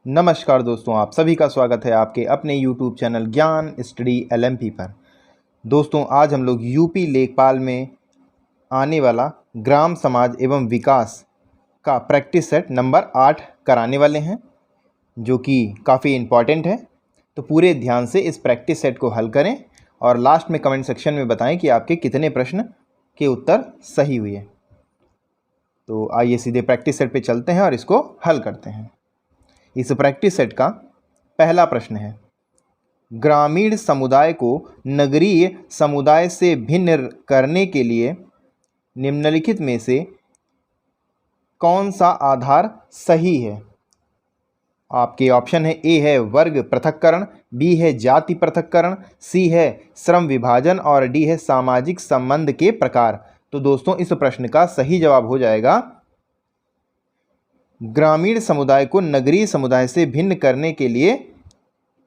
नमस्कार दोस्तों, आप सभी का स्वागत है आपके अपने YouTube चैनल ज्ञान स्टडी LMP पर। दोस्तों, आज हम लोग यूपी लेखपाल में आने वाला ग्राम समाज एवं विकास का प्रैक्टिस सेट नंबर 8 कराने वाले हैं, जो कि काफ़ी इम्पॉर्टेंट है। तो पूरे ध्यान से इस प्रैक्टिस सेट को हल करें और लास्ट में कमेंट सेक्शन में बताएं कि आपके कितने प्रश्न के उत्तर सही हुए। तो आइए सीधे प्रैक्टिस सेट पे चलते हैं और इसको हल करते हैं। इस प्रैक्टिस सेट का पहला प्रश्न है, ग्रामीण समुदाय को नगरीय समुदाय से भिन्न करने के लिए निम्नलिखित में से कौन सा आधार सही है। आपके ऑप्शन है, ए है वर्ग पृथक्करण, बी है जाति पृथक्करण, सी है श्रम विभाजन और डी है सामाजिक संबंध के प्रकार। तो दोस्तों, इस प्रश्न का सही जवाब हो जाएगा ग्रामीण समुदाय को नगरीय समुदाय से भिन्न करने के लिए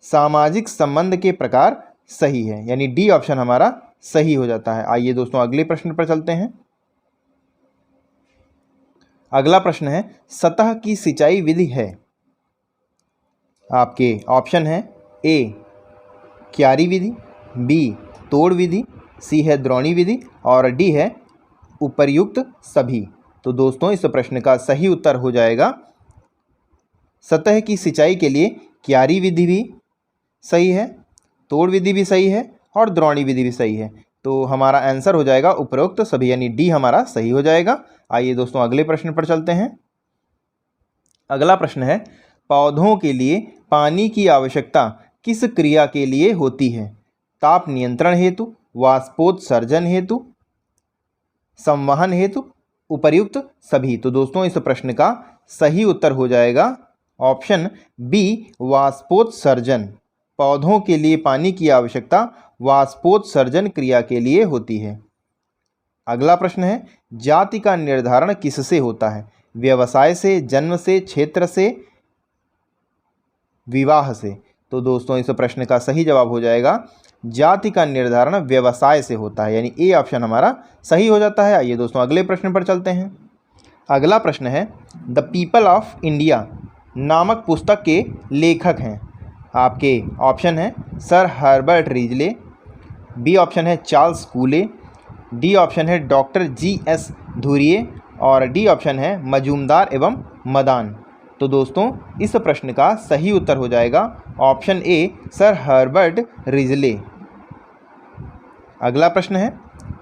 सामाजिक संबंध के प्रकार सही है, यानी डी ऑप्शन हमारा सही हो जाता है। आइए दोस्तों अगले प्रश्न पर चलते हैं। अगला प्रश्न है, सतह की सिंचाई विधि है। आपके ऑप्शन है, ए क्यारी विधि, बी तोड़ विधि, सी है द्रोणी विधि और डी है उपर्युक्त सभी। तो दोस्तों, इस प्रश्न का सही उत्तर हो जाएगा सतह की सिंचाई के लिए क्यारी विधि भी सही है, तोड़ विधि भी सही है और द्रोणी विधि भी सही है। तो हमारा आंसर हो जाएगा उपरोक्त सभी, यानी डी हमारा सही हो जाएगा। आइए दोस्तों अगले प्रश्न पर चलते हैं। अगला प्रश्न है, पौधों के लिए पानी की आवश्यकता किस क्रिया के लिए होती है। ताप नियंत्रण हेतु, वाष्पोत्सर्जन हेतु, संवहन हेतु, उपर्युक्त सभी। तो दोस्तों, इस प्रश्न का सही उत्तर हो जाएगा ऑप्शन बी वाष्पोत्सर्जन। पौधों के लिए पानी की आवश्यकता वाष्पोत्सर्जन क्रिया के लिए होती है। अगला प्रश्न है, जाति का निर्धारण किससे होता है। व्यवसाय से, जन्म से, क्षेत्र से, विवाह से। तो दोस्तों, इस प्रश्न का सही जवाब हो जाएगा जाति का निर्धारण व्यवसाय से होता है, यानी ए ऑप्शन हमारा सही हो जाता है। आइए दोस्तों अगले प्रश्न पर चलते हैं। अगला प्रश्न है, द पीपल ऑफ इंडिया नामक पुस्तक के लेखक हैं। आपके ऑप्शन है, सर हर्बर्ट रीजले, बी ऑप्शन है चार्ल्स कूले, डी ऑप्शन है डॉक्टर GS धुरिए और डी ऑप्शन है मजूमदार एवं मदान। तो दोस्तों, इस प्रश्न का सही उत्तर हो जाएगा ऑप्शन ए सर हर्बर्ट रीजले। अगला प्रश्न है,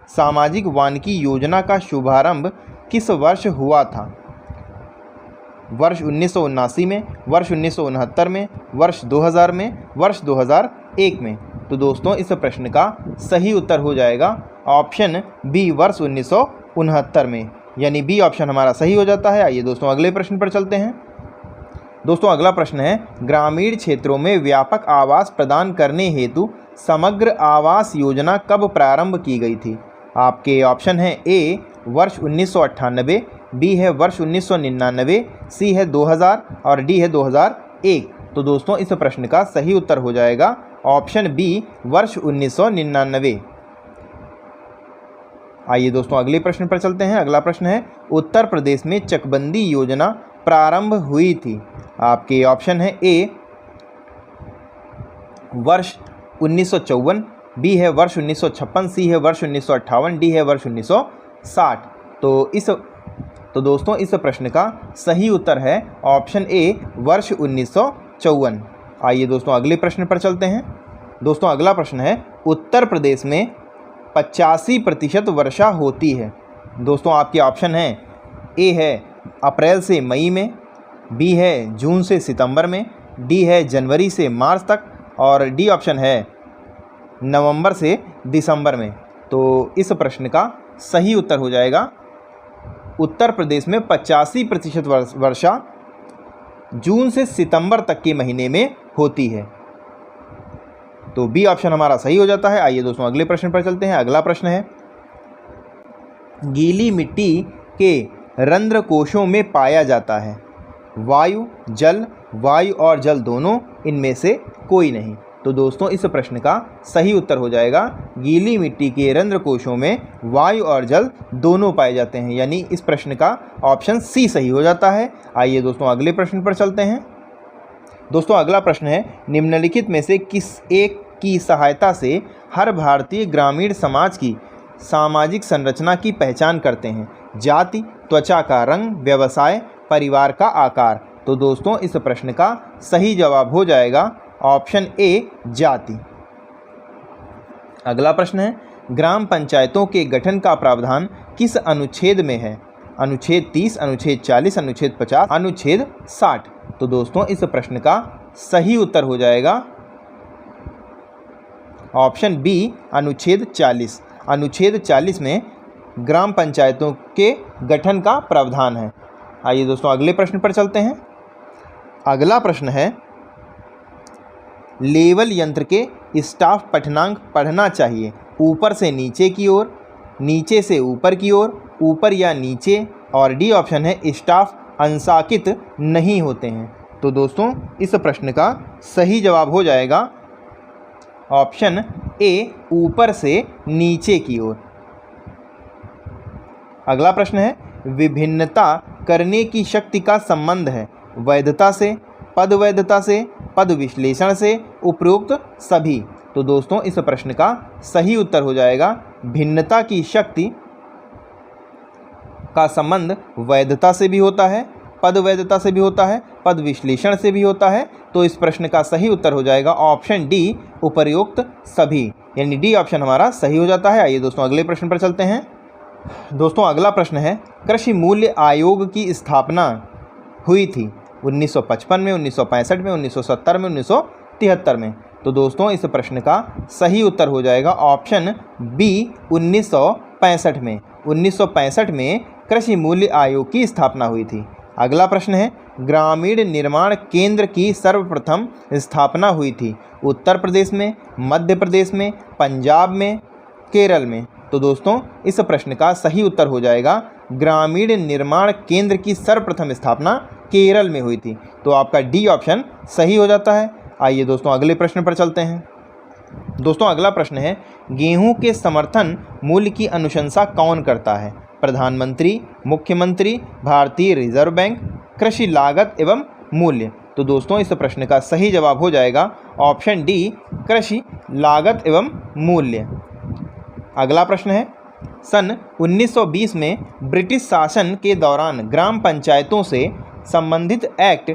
सामाजिक वानिकी योजना का शुभारंभ किस वर्ष हुआ था। वर्ष 1979 में, वर्ष 1969 में, वर्ष 2000 में, वर्ष 2001 में। तो दोस्तों, इस प्रश्न का सही उत्तर हो जाएगा ऑप्शन बी वर्ष 1969 में, यानी बी ऑप्शन हमारा सही हो जाता है। आइए दोस्तों अगले प्रश्न पर चलते हैं। दोस्तों, अगला प्रश्न है, ग्रामीण क्षेत्रों में व्यापक आवास प्रदान करने हेतु समग्र आवास योजना कब प्रारंभ की गई थी। आपके ऑप्शन है, ए वर्ष 1998, बी है वर्ष 1999, सी है 2000 और डी है 2001। तो दोस्तों, इस प्रश्न का सही उत्तर हो जाएगा ऑप्शन बी वर्ष 1999। आइए दोस्तों अगले प्रश्न पर चलते हैं। अगला प्रश्न है, उत्तर प्रदेश में चकबंदी योजना प्रारंभ हुई थी। आपके ऑप्शन है, ए वर्ष 1954, बी है वर्ष 1956, सी है वर्ष 1958, डी है वर्ष 1960। तो दोस्तों, इस प्रश्न का सही उत्तर है ऑप्शन ए वर्ष 1954। आइए दोस्तों अगले प्रश्न पर चलते हैं। दोस्तों, अगला प्रश्न है, उत्तर प्रदेश में 85% वर्षा होती है। दोस्तों, आपके ऑप्शन हैं, ए है अप्रैल से मई में, बी है जून से सितंबर में, डी है जनवरी से मार्च तक और डी ऑप्शन है नवंबर से दिसंबर में। तो इस प्रश्न का सही उत्तर हो जाएगा उत्तर प्रदेश में 85% वर्षा जून से सितंबर तक के महीने में होती है। तो बी ऑप्शन हमारा सही हो जाता है। आइए दोस्तों अगले प्रश्न पर चलते हैं। अगला प्रश्न है, गीली मिट्टी के रंध्र कोशों में पाया जाता है वायु, वायु और जल दोनों, इनमें से कोई नहीं। तो दोस्तों, इस प्रश्न का सही उत्तर हो जाएगा गीली मिट्टी के रंध्र कोशों में वायु और जल दोनों पाए जाते हैं, यानी इस प्रश्न का ऑप्शन सी सही हो जाता है। आइए दोस्तों अगले प्रश्न पर चलते हैं। दोस्तों अगला प्रश्न है, निम्नलिखित में से किस एक की सहायता से हर भारतीय ग्रामीण समाज की सामाजिक संरचना की पहचान करते हैं? जाति, त्वचा का रंग, व्यवसाय, परिवार का आकार। तो दोस्तों इस प्रश्न का सही जवाब हो जाएगा ऑप्शन ए, जाति। अगला प्रश्न है, ग्राम पंचायतों के गठन का प्रावधान किस अनुच्छेद में है? अनुच्छेद 30, अनुच्छेद 40, अनुच्छेद 50, अनुच्छेद 60। तो दोस्तों इस प्रश्न का सही उत्तर हो जाएगा ऑप्शन बी, अनुच्छेद 40। अनुच्छेद 40 में ग्राम पंचायतों के गठन का प्रावधान है। आइए दोस्तों अगले प्रश्न पर चलते हैं। अगला प्रश्न है, लेवल यंत्र के स्टाफ पठनांक पढ़ना चाहिए ऊपर से नीचे की ओर, नीचे से ऊपर की ओर, ऊपर या नीचे, और डी ऑप्शन है स्टाफ अंशांकित नहीं होते हैं। तो दोस्तों इस प्रश्न का सही जवाब हो जाएगा ऑप्शन ए, ऊपर से नीचे की ओर। अगला प्रश्न है, विभिन्नता करने की शक्ति का संबंध है वैधता से, पद वैधता से, पद विश्लेषण से, उपरोक्त सभी। तो दोस्तों इस प्रश्न का सही उत्तर हो जाएगा भिन्नता की शक्ति का संबंध वैधता से भी होता है, पद वैधता से भी होता है, पद विश्लेषण से भी होता है। तो इस प्रश्न का सही उत्तर हो जाएगा ऑप्शन डी, उपरोक्त सभी, यानी डी ऑप्शन हमारा सही हो जाता है। आइए दोस्तों अगले प्रश्न पर चलते हैं। दोस्तों अगला प्रश्न है, कृषि मूल्य आयोग की स्थापना हुई थी 1955 में, 1965 में, 1970 में, 1973 में। तो दोस्तों इस प्रश्न का सही उत्तर हो जाएगा ऑप्शन बी, 1965 में। 1965 में कृषि मूल्य आयोग की स्थापना हुई थी। अगला प्रश्न है, ग्रामीण निर्माण केंद्र की सर्वप्रथम स्थापना हुई थी उत्तर प्रदेश में, मध्य प्रदेश में, पंजाब में, केरल में। तो दोस्तों इस प्रश्न का सही उत्तर हो जाएगा ग्रामीण निर्माण केंद्र की सर्वप्रथम स्थापना केरल में हुई थी। तो आपका डी ऑप्शन सही हो जाता है। आइए दोस्तों अगले प्रश्न पर चलते हैं। दोस्तों अगला प्रश्न है, गेहूं के समर्थन मूल्य की अनुशंसा कौन करता है? प्रधानमंत्री, मुख्यमंत्री, भारतीय रिजर्व बैंक, कृषि लागत एवं मूल्य। तो दोस्तों इस प्रश्न का सही जवाब हो जाएगा ऑप्शन डी, कृषि लागत एवं मूल्य। अगला प्रश्न है, सन 1920 में ब्रिटिश शासन के दौरान ग्राम पंचायतों से संबंधित एक्ट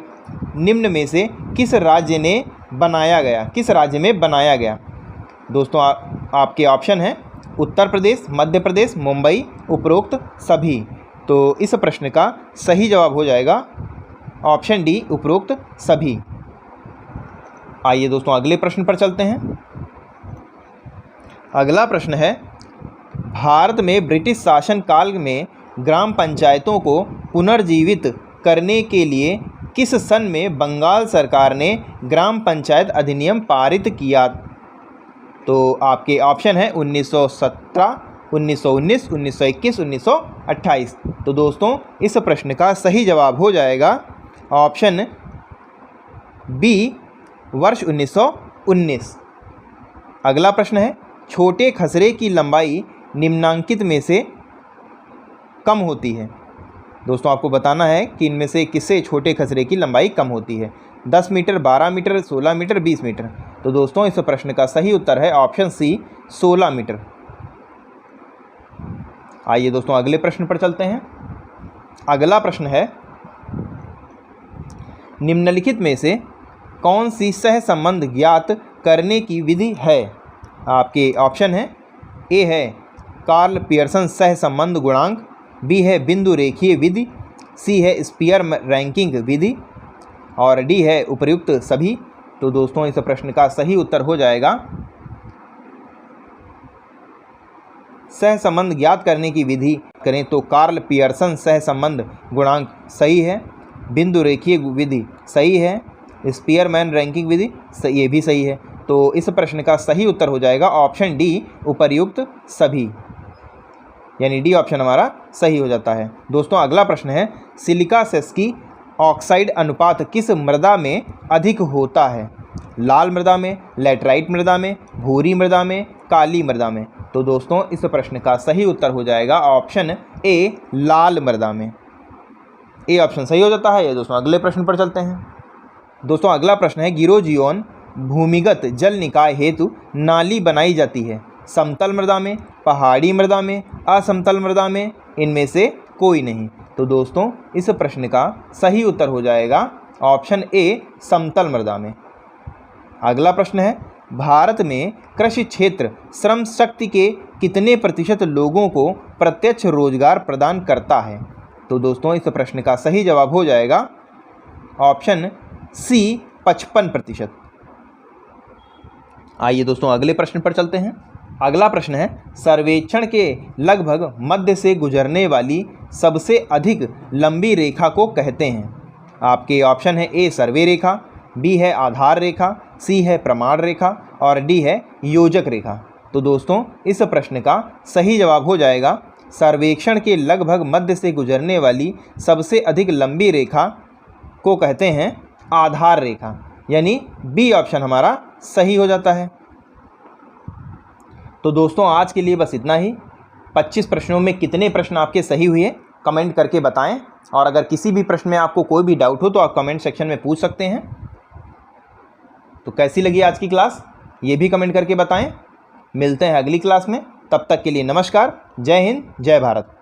निम्न में से किस राज्य ने बनाया गया? किस राज्य में बनाया गया? दोस्तों आपके ऑप्शन हैं उत्तर प्रदेश, मध्य प्रदेश, मुंबई, उपरोक्त सभी। तो इस प्रश्न का सही जवाब हो जाएगा ऑप्शन डी, उपरोक्त सभी। आइए दोस्तों अगले प्रश्न पर चलते हैं। अगला प्रश्न है, भारत में ब्रिटिश शासन काल में ग्राम पंचायतों को पुनर्जीवित करने के लिए किस सन में बंगाल सरकार ने ग्राम पंचायत अधिनियम पारित किया? तो आपके ऑप्शन है 1917, 1919, 1921, 1928। तो दोस्तों इस प्रश्न का सही जवाब हो जाएगा ऑप्शन बी, वर्ष 1919। अगला प्रश्न है, छोटे खसरे की लंबाई निम्नांकित में से कम होती है। दोस्तों आपको बताना है कि इनमें से किससे छोटे खसरे की लंबाई कम होती है? 10 मीटर, 12 मीटर, 16 मीटर, 20 मीटर। तो दोस्तों इस प्रश्न का सही उत्तर है ऑप्शन सी, 16 मीटर। आइए दोस्तों अगले प्रश्न पर चलते हैं। अगला प्रश्न है, निम्नलिखित में से कौन सी सहसंबंध ज्ञात करने की विधि है? आपके ऑप्शन है, ए है कार्ल पियर्सन सहसंबंध गुणांक, बी है बिंदु रेखीय विधि, सी है स्पीयर रैंकिंग विधि, और डी है उपर्युक्त सभी। तो दोस्तों इस प्रश्न का सही उत्तर हो जाएगा सहसंबंध ज्ञात करने की विधि करें तो कार्ल पियर्सन सहसंबंध गुणांक सही है, बिंदु रेखीय विधि सही है, स्पीयरमैन रैंकिंग विधि ये भी सही है। तो इस प्रश्न का सही उत्तर हो जाएगा ऑप्शन डी, उपर्युक्त सभी, यानी डी ऑप्शन हमारा सही हो जाता है। दोस्तों अगला प्रश्न है, सिलिका सेस्की ऑक्साइड अनुपात किस मृदा में अधिक होता है? लाल मृदा में, लैटराइट मृदा में, भूरी मृदा में, काली मृदा में। तो दोस्तों इस प्रश्न का सही उत्तर हो जाएगा ऑप्शन ए, लाल मृदा में। ए ऑप्शन सही हो जाता है। ये दोस्तों अगले प्रश्न पर चलते हैं। दोस्तों अगला प्रश्न है, गिरोजियोन भूमिगत जल निकाय हेतु नाली बनाई जाती है समतल मृदा में, पहाड़ी मृदा में, असमतल मृदा में, इनमें से कोई नहीं। तो दोस्तों इस प्रश्न का सही उत्तर हो जाएगा ऑप्शन ए, समतल मृदा में। अगला प्रश्न है, भारत में कृषि क्षेत्र श्रम शक्ति के कितने प्रतिशत लोगों को प्रत्यक्ष रोजगार प्रदान करता है? तो दोस्तों इस प्रश्न का सही जवाब हो जाएगा ऑप्शन सी, 55%। आइए दोस्तों अगले प्रश्न पर चलते हैं। अगला प्रश्न है, सर्वेक्षण के लगभग मध्य से गुजरने वाली सबसे अधिक लंबी रेखा को कहते हैं? आपके ऑप्शन है, ए सर्वे रेखा, बी है आधार रेखा, सी है प्रमाण रेखा और डी है योजक रेखा। तो दोस्तों इस प्रश्न का सही जवाब हो जाएगा सर्वेक्षण के लगभग मध्य से गुजरने वाली सबसे अधिक लंबी रेखा को कहते हैं आधार रेखा, यानी बी ऑप्शन हमारा सही हो जाता है। तो दोस्तों आज के लिए बस इतना ही। 25 प्रश्नों में कितने प्रश्न आपके सही हुए कमेंट करके बताएं, और अगर किसी भी प्रश्न में आपको कोई भी डाउट हो तो आप कमेंट सेक्शन में पूछ सकते हैं। तो कैसी लगी आज की क्लास ये भी कमेंट करके बताएं। मिलते हैं अगली क्लास में, तब तक के लिए नमस्कार, जय हिंद, जय भारत।